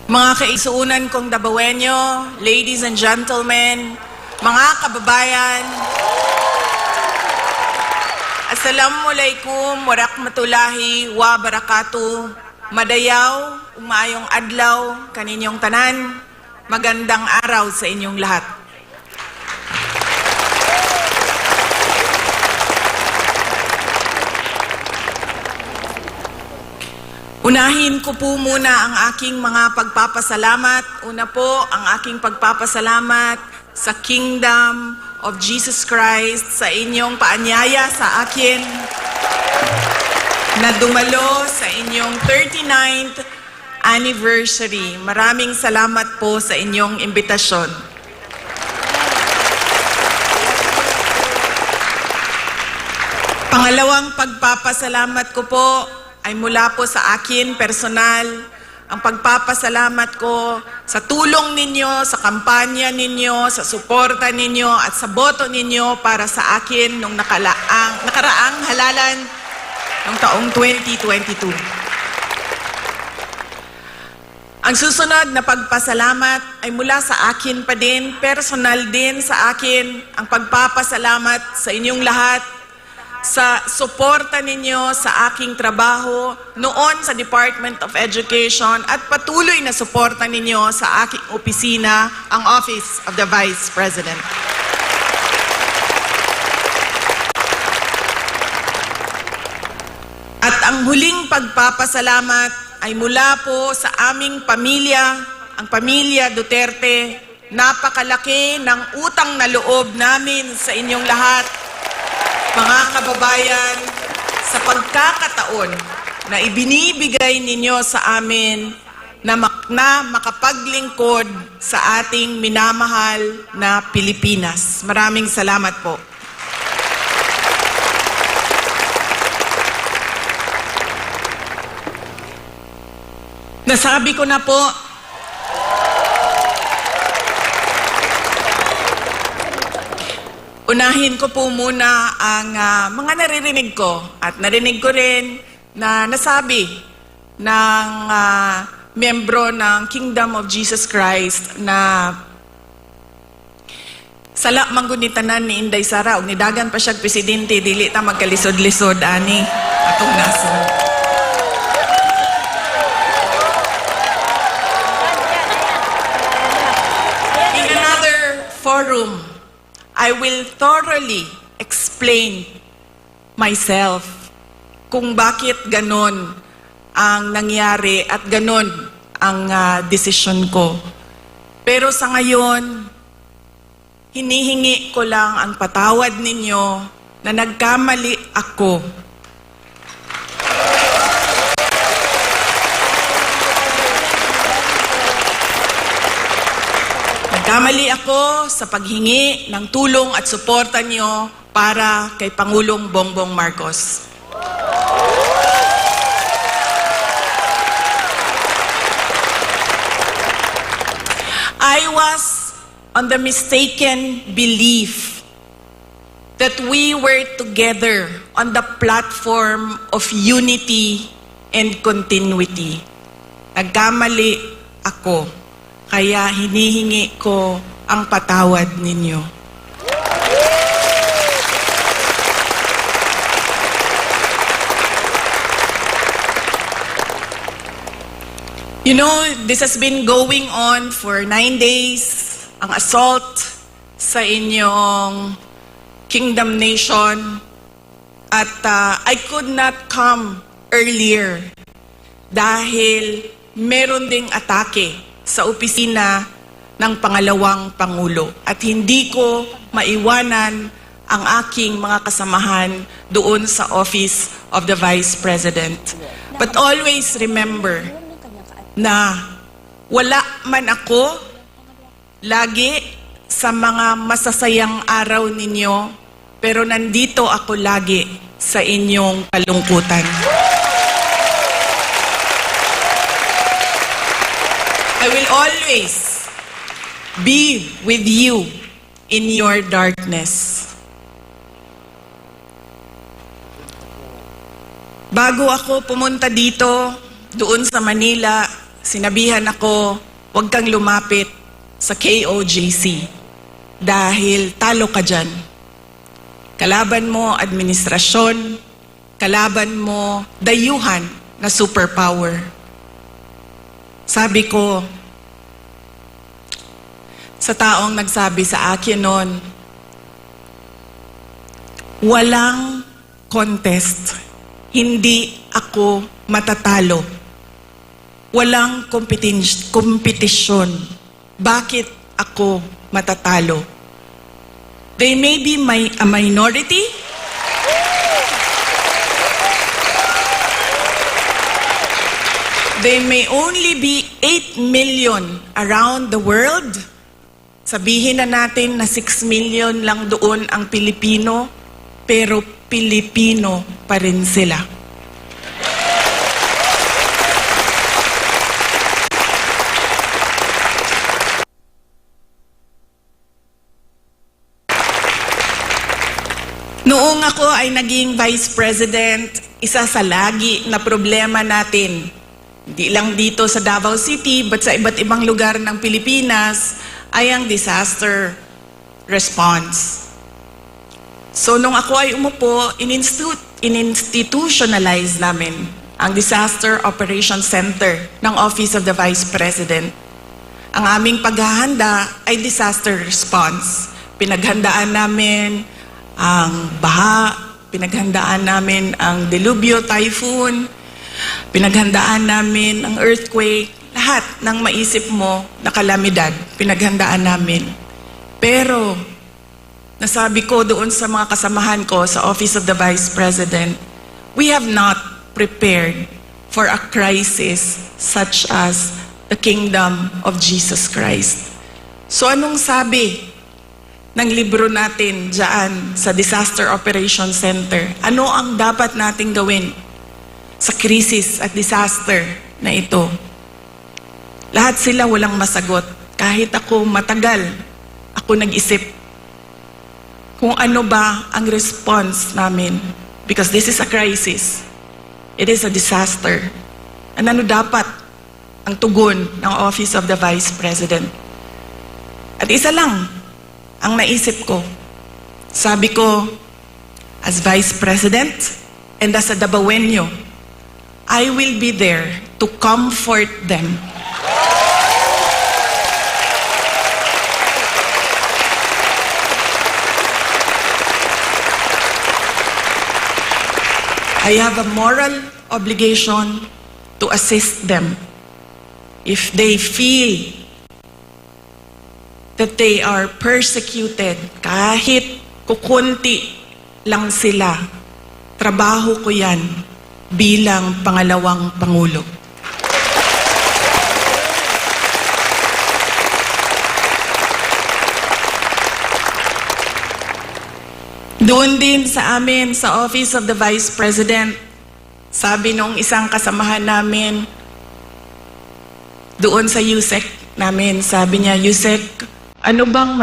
Mga kaisuunan kong Dabawenyo, ladies and gentlemen, mga kababayan, Assalamualaikum warahmatullahi wabarakatuh. Madayaw, umayong adlaw, kaninyong tanan, magandang araw sa inyong lahat. Unahin ko po muna ang aking mga pagpapasalamat. Una po, ang aking pagpapasalamat sa Kingdom of Jesus Christ, sa inyong paanyaya sa akin na dumalo sa inyong 39th anniversary. Maraming salamat po sa inyong imbitasyon. Pangalawang pagpapasalamat ko po ay mula po sa akin personal. Ang pagpapasalamat ko sa tulong ninyo, sa kampanya ninyo, sa suporta ninyo at sa boto ninyo para sa akin nung nakaraang halalan ng taong 2022. Ang susunod na pagpasalamat ay mula sa akin pa din, personal din sa akin, ang pagpapasalamat sa inyong lahat sa suporta ninyo sa aking trabaho noon sa Department of Education at patuloy na suporta ninyo sa aking opisina, ang Office of the Vice President. At ang huling pagpapasalamat ay mula po sa aming pamilya, ang pamilya Duterte. Napakalaki ng utang na loob namin sa inyong lahat, mga kababayan, sa pagkakataon na ibinibigay ninyo sa amin na makapaglingkod sa ating minamahal na Pilipinas. Maraming salamat po. Nasabi ko na po, unahin ko po muna ang mga naririnig ko at narinig ko rin na nasabi ng miyembro ng Kingdom of Jesus Christ na sala manggunitanan ni Inday Sara ug nidagan pa siyang presidente dili ta magkalisod-lisod ani atong nasod. In another forum, I will thoroughly explain myself kung bakit ganon ang nangyari at ganon ang desisyon ko. Pero sa ngayon, hinihingi ko lang ang patawad ninyo na nagkamali ako. Nagkamali ako sa paghingi ng tulong at suporta niyo para kay Pangulong Bongbong Marcos. I was on the mistaken belief that we were together on the platform of unity and continuity. Nagkamali ako. Kaya hinihingi ko ang patawad ninyo. You know, this has been going on for 9 days, ang assault sa inyong Kingdom Nation. At I could not come earlier dahil meron ding atake sa opisina ng pangalawang Pangulo. At hindi ko maiwanan ang aking mga kasamahan doon sa Office of the Vice President. But always remember na wala man ako lagi sa mga masasayang araw ninyo, pero nandito ako lagi sa inyong kalungkutan. I will always be with you in your darkness. Bago ako pumunta dito, doon sa Manila, sinabihan ako, huwag kang lumapit sa KOJC dahil talo ka dyan. Kalaban mo administrasyon, kalaban mo dayuhan na superpower. Sabi ko, sa taong nagsabi sa akin noon, walang contest, hindi ako matatalo. Walang kompetisyon. Bakit ako matatalo? They may be a minority. They may only be 8 million around the world. Sabihin na natin na 6 million lang doon ang Pilipino, pero Pilipino pa rin sila. Noong ako ay naging Vice President, isa sa lagi na problema natin, hindi lang dito sa Davao City, but sa iba't ibang lugar ng Pilipinas, ay ang disaster response. So nung ako ay umupo, in-institutionalize namin ang Disaster Operations Center ng Office of the Vice President. Ang aming paghahanda ay disaster response. Pinaghandaan namin ang baha, pinaghandaan namin ang delubyo, typhoon, pinaghandaan namin ang earthquake, lahat ng maisip mo na kalamidad, pinaghandaan namin. Pero, nasabi ko doon sa mga kasamahan ko sa Office of the Vice President, we have not prepared for a crisis such as the kingdom of Jesus Christ. So anong sabi ng libro natin dyan sa Disaster Operations Center? Ano ang dapat nating gawin sa krisis at disaster na ito? Lahat sila walang masagot. Kahit ako matagal, ako nag-isip kung ano ba ang response namin. Because this is a crisis. It is a disaster. And ano dapat ang tugon ng Office of the Vice President? At isa lang ang naisip ko. Sabi ko, as Vice President and as a Dabawenyo, I will be there to comfort them. I have a moral obligation to assist them if they feel that they are persecuted. Kahit kukunti lang sila, trabaho ko yan bilang pangalawang Pangulo. Doon din sa amin, sa Office of the Vice President, sabi nung isang kasamahan namin, doon sa USEC namin, sabi niya, USEC, ano bang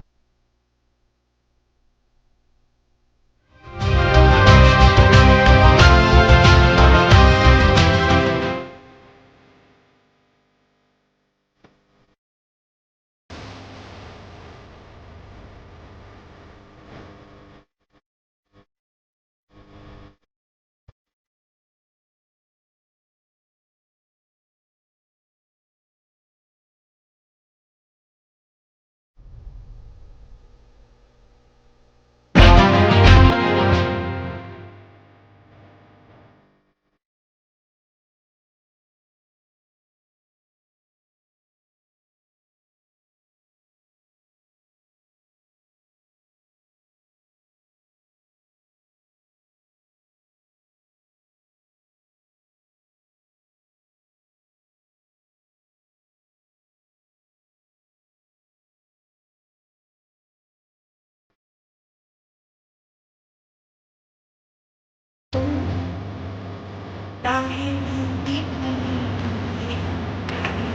dahil hindi nangyayari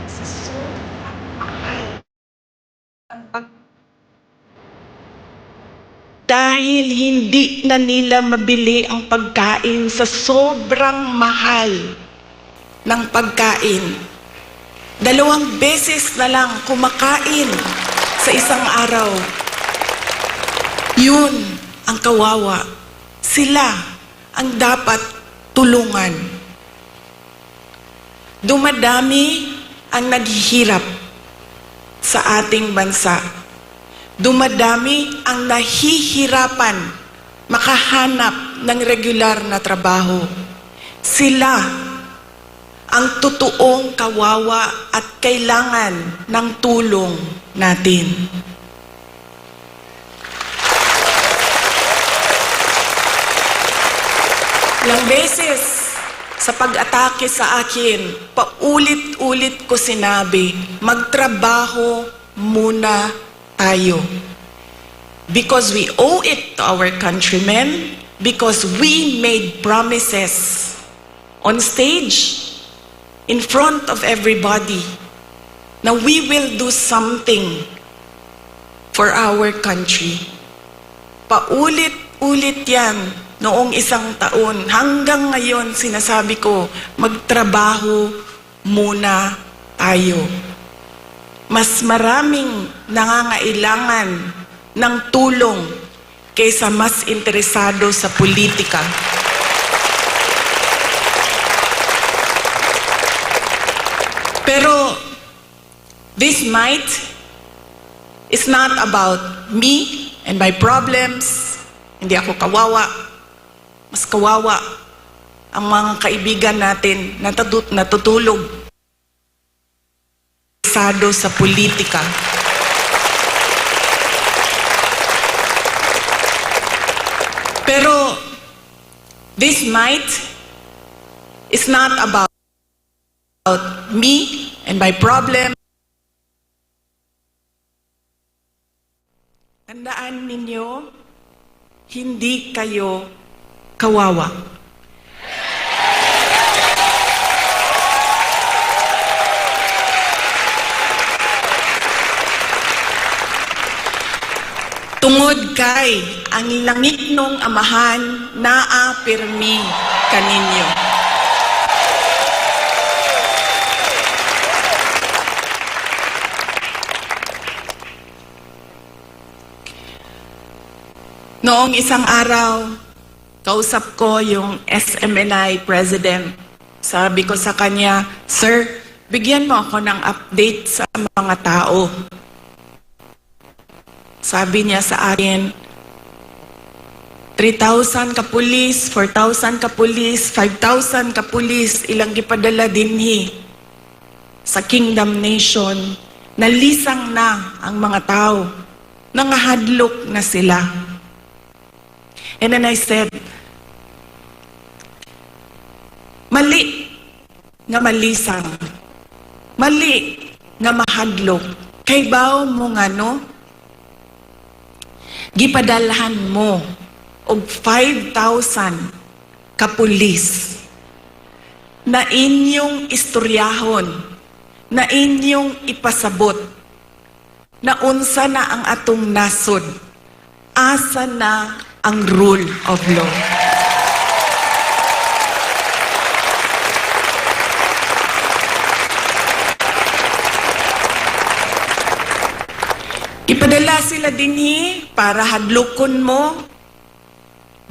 sa sobrang mahal dahil hindi na nila mabili ang pagkain sa sobrang mahal ng pagkain. 2 beses na lang kumakain sa isang araw. Yun ang kawawa. Sila ang dapat tulungan. Dumadami ang naghihirap sa ating bansa. Dumadami ang nahihirapan makahanap ng regular na trabaho. Sila ang totoong kawawa at kailangan ng tulong natin. Ilang beses sa pag-atake sa akin, paulit-ulit ko sinabi, magtrabaho muna tayo. Because we owe it to our countrymen, because we made promises on stage, in front of everybody, na we will do something for our country. Paulit-ulit yan noong 1 taon. Hanggang ngayon, sinasabi ko, magtrabaho muna tayo. Mas maraming nangangailangan ng tulong kaysa mas interesado sa politika. Pero this night is not about me and my problems. Hindi ako kawawa. Mas kawawa ang mga kaibigan natin na natutulog sa politika. Pero this night is not about me and my problem. Tandaan ninyo, hindi kayo kawawa. Tungod kay ang langit nung amahan naa pirmi kaninyo. Noong isang araw, kausap ko yung SMNI president. Sabi ko sa kanya, "Sir, bigyan mo ako ng update sa mga tao." Sabi niya sa akin, 3,000 ka pulis, 4,000 ka pulis, 5,000 ka pulis, ilang gipadala dinhi sa Kingdom Nation. Nalisang na ang mga tao. Nangahadlok na sila. And then I said, mali nga malisang, mali nga mahadlok. Kay bao mo nga no, gipadalhan mo og 5,000 ka pulis na inyong istoryahon, na inyong ipasabot, na unsa na ang atong nasod, asa na ang rule of law. Ipadala sila dinhi para hadlokon mo,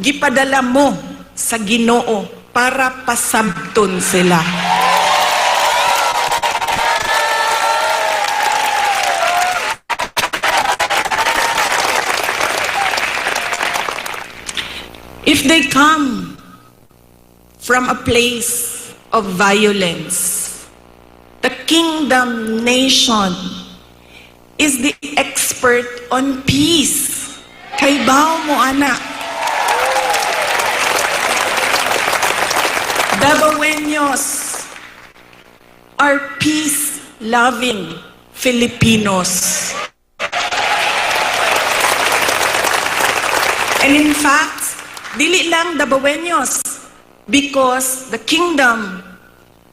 gipadala mo sa Ginoo para pasabton sila. If they come from a place of violence, the Kingdom Nation is the expert on peace. Kay bao mo anak. Dabaweños are peace-loving Filipinos. And in fact, dili lang Dabaweños, because the Kingdom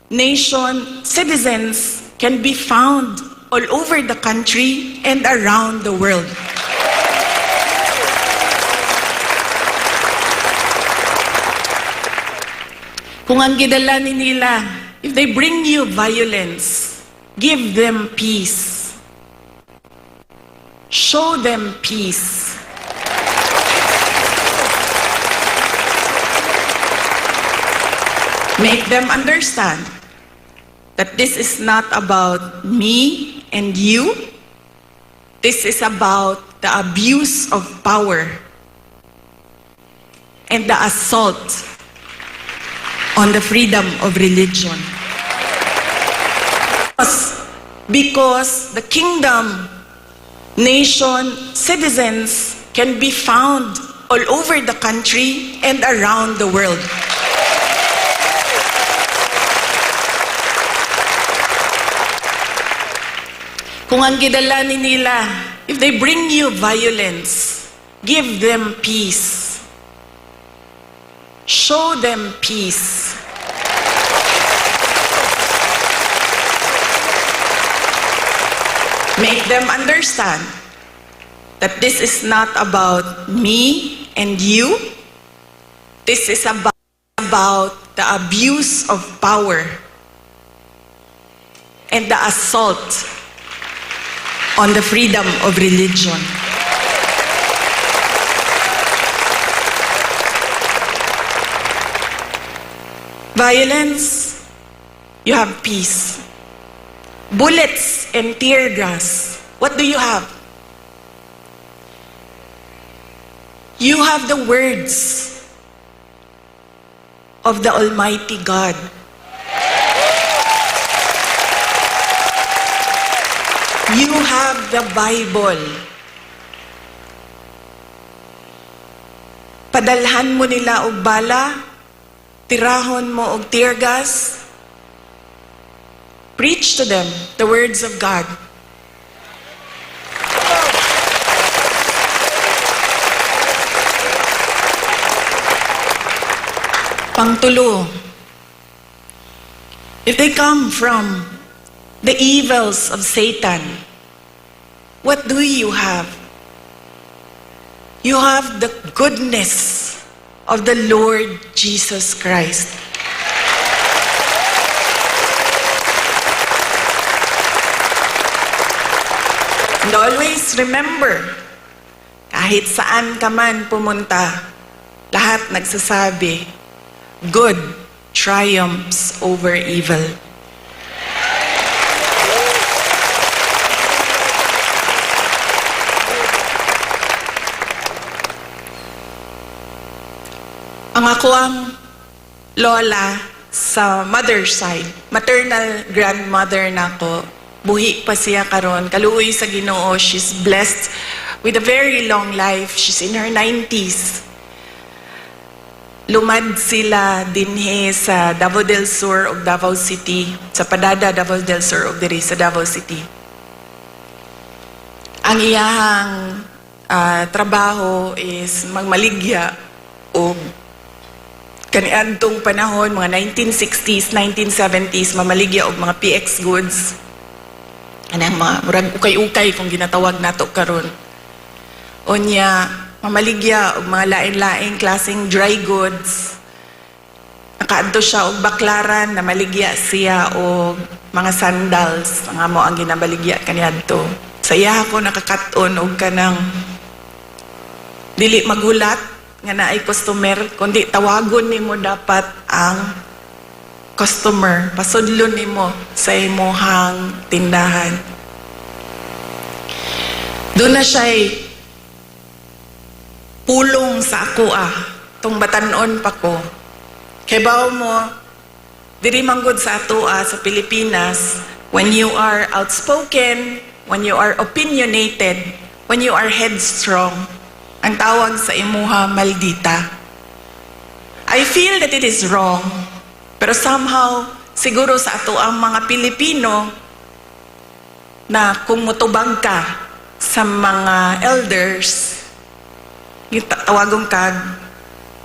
Nation citizens can be found all over the country and around the world. Kung ang gidala ni nila, if they bring you violence, Give them peace. Show them peace. Make them understand that this is not about me and you. This is about the abuse of power and the assault on the freedom of religion. Because the kingdom, nation, citizens can be found all over the country and around the world. Kung ang gidalanin nila, if they bring you violence, give them peace. Show them peace. Make them understand that this is not about me and you. This is about the abuse of power and the assault on the freedom of religion. Violence, you have peace. Bullets and tear gas, what do you have? You have the words of the Almighty God. You have the Bible. Padalhan mo nila og bala, tirahon mo og tear gas. Preach to them the words of God. Pangtulo, if they come from the evils of Satan, what do you have? You have the goodness of the Lord Jesus Christ. And always remember, kahit saan ka man pumunta, lahat nagsasabi, good triumphs over evil. Ang ako ang lola sa mother's side, maternal grandmother nako, buhi pa siya karon, kaluoy sa Ginoo. She's blessed with a very long life. She's in her 90s. Lumad sila dinhi sa Davao del Sur of Davao City, sa Padada Davao del Sur of diri sa Davao City. Ang iyahang trabaho is magmaligya o kaniadtong panahon, mga 1960s, 1970s, mamaligya og mga PX goods. Anang mga murag ukay-ukay kung ginatawag nato karon. Onya, mamaligya og mga lain-laing klaseng dry goods. Nakaadto siya og baklaran, na maligya siya og mga sandals, nga mo ang ginabaligya kaniadto. Sa iya ako nakakaton og kanang dili magulat nga naay customer, kundi tawagon nimo dapat ang customer, pasudlon nimo sa imong tindahan. Doon na siya'y pulong sa ako tong batanon pa ko. Kay bawo mo, diri manggod sa ato sa Pilipinas, when you are outspoken, when you are opinionated, when you are headstrong, ang tawag sa imuha, maldita. I feel that it is wrong, pero somehow, siguro sa ato ang mga Pilipino, na kung mutubag ka sa mga elders, tawagong kag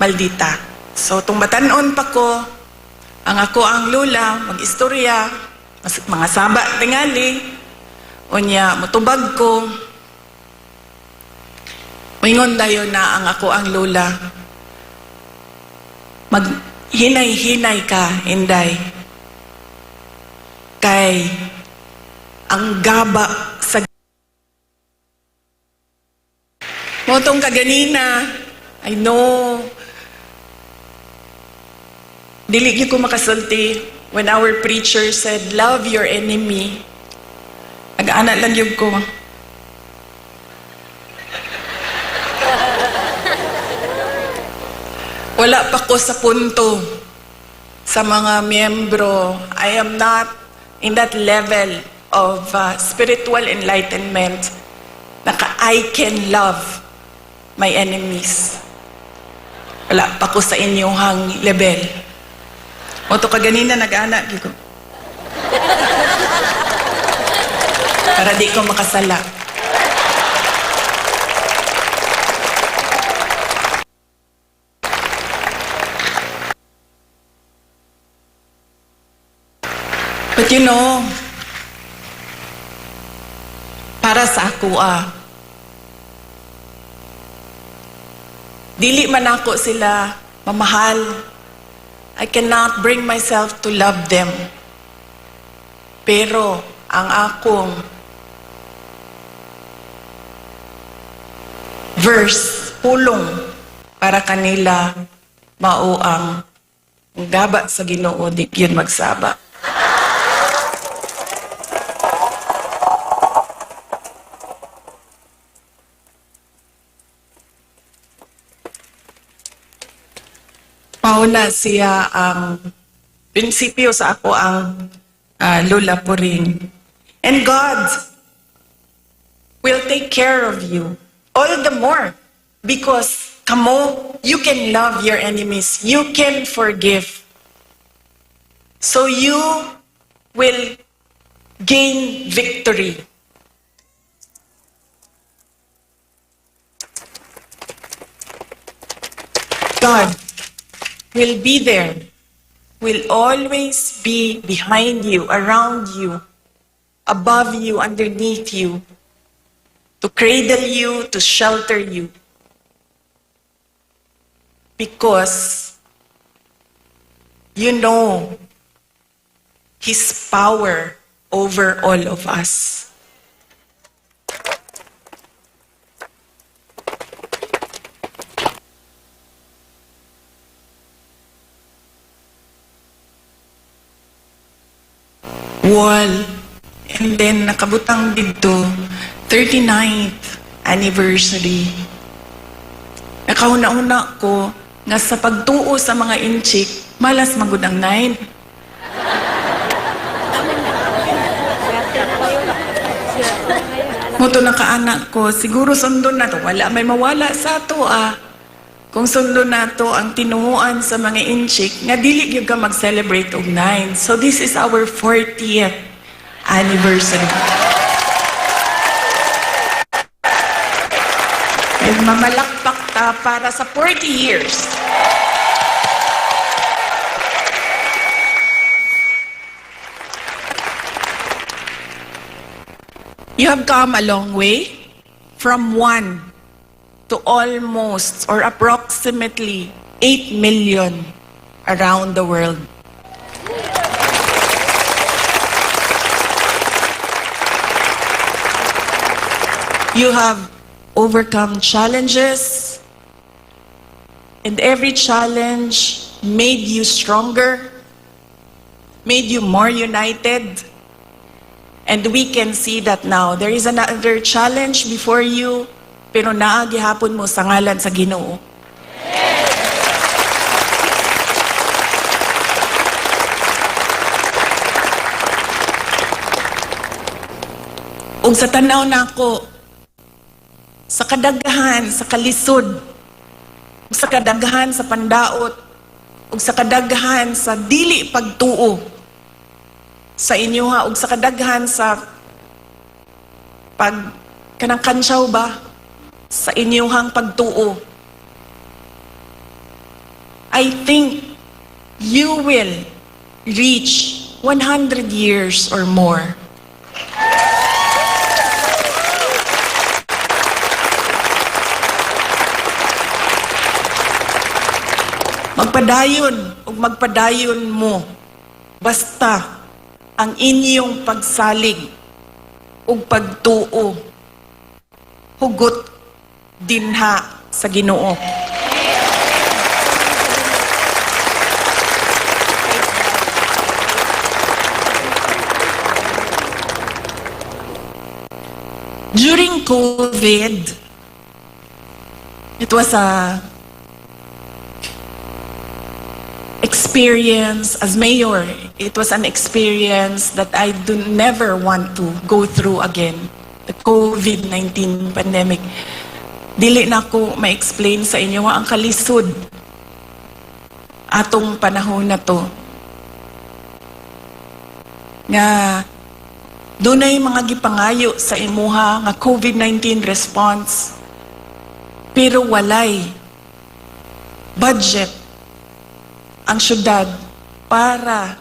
maldita. So, tung batanon pa ko, ang ako ang lula, mag-istorya, mga saba tingali, unya, mutubag ko, mingon dayon na ang ako ang lula. Maghinay-hinay ka, Inday. Kay ang gaba sa motong kaganina. I know dili gyud ko makasulti when our preacher said love your enemy. Nag-ana lang gyud ko. Wala pa ko sa punto sa mga miyembro. I am not in that level of spiritual enlightenment na I can love my enemies. Wala pa ko sa inyong level. O to kaganina nag-ana ko. Para di ko makasala. But you know, para sa ako dili man ako sila mamahal. I cannot bring myself to love them. Pero ang akong verse, pulong para kanila mao ang gaba sa Ginoo, di yun magsaba. Mauna siya ang prinsipyo sa ako ang Lola Puring. And God will take care of you all the more because kamo, you can love your enemies. You can forgive. So you will gain victory. God will be there, will always be behind you, around you, above you, underneath you, to cradle you, to shelter you. Because you know His power over all of us. Wall. And then nakabutang dito 39th anniversary. Nakauna-una ko nga sa pagtuo sa mga inchik, malas magud ang 9. Moto nakaanak ko, siguro sundon na to. Wala may mawala sa to Kung sundon na to ang tinuhuan sa mga inchik, nga dili gyud ka mag-celebrate og 9. So this is our 40th anniversary. And mamalakpak ta para sa 40 years. You have come a long way from 1 to almost or approximately 8 million around the world. You have overcome challenges, and every challenge made you stronger, made you more united. And we can see that now. There is another challenge before you, pero naagihapon mo sa ngalan sa Ginoo. Ug sa tanaw nako, sa kadaghan, sa kalisod, ug sa kadaghan sa pandaot, ug sa kadaghan sa dili pagtuo sa inyo ug sa kadaghan sa kanang kansyaw ba sa inyong pagtuo. I think you will reach 100 years or more. Magpadayon ug magpadayon mo basta ang inyong pagsalig ug pagtuo. Hugot dinha sa Ginoo. During COVID, it was a experience as mayor. It was an experience that I do never want to go through again. The COVID-19 pandemic. Dili na ko ma-explain sa inyo ang kalisod atong panahon na to. Nga dunay mga gipangayo sa imuha nga COVID-19 response, pero walay budget ang syudad para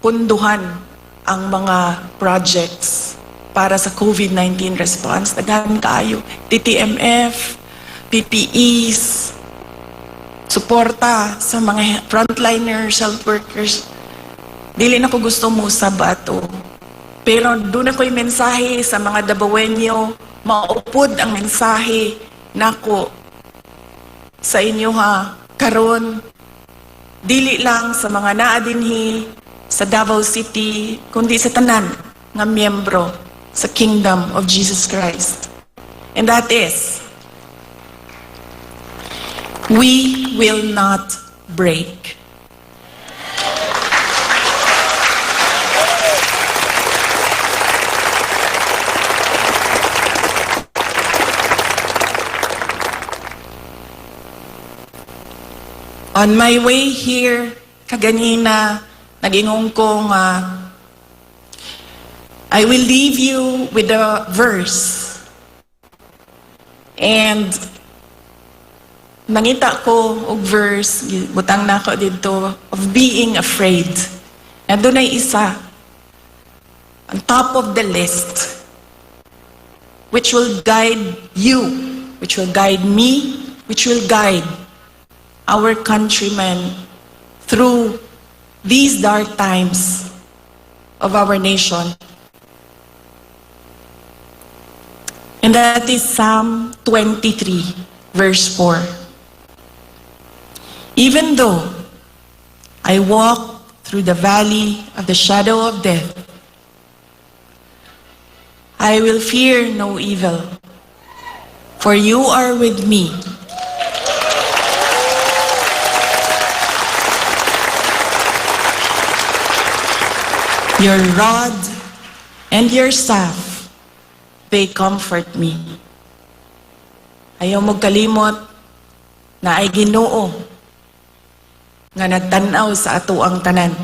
punduhan ang mga projects para sa COVID-19 response. Daghan kaayo, TTMF, PPEs, suporta sa mga frontliners, health workers. Dili na ko gusto mo sa bato. Pero doon ako'y mensahe sa mga Dabawenyo, maupod ang mensahe nako sa inyo ha, karon dili lang sa mga naadinhi sa Davao City, kundi sa tanan nga miyembro sa Kingdom of Jesus Christ. And that is, we will not break. On my way here, kaganina, nag-ingong ko nga, I will leave you with a verse. And nangita ko og verse, butang na ko dito, of being afraid. Na doon ay isa, on top of the list, which will guide you, which will guide me, which will guide our countrymen through these dark times of our nation. And that is Psalm 23, verse 4. Even though I walk through the valley of the shadow of death, I will fear no evil, for you are with me. Your rod and your staff, they comfort me. Ayaw mo kalimot na ay Ginoo nga nagtanaw sa ato ang tanan.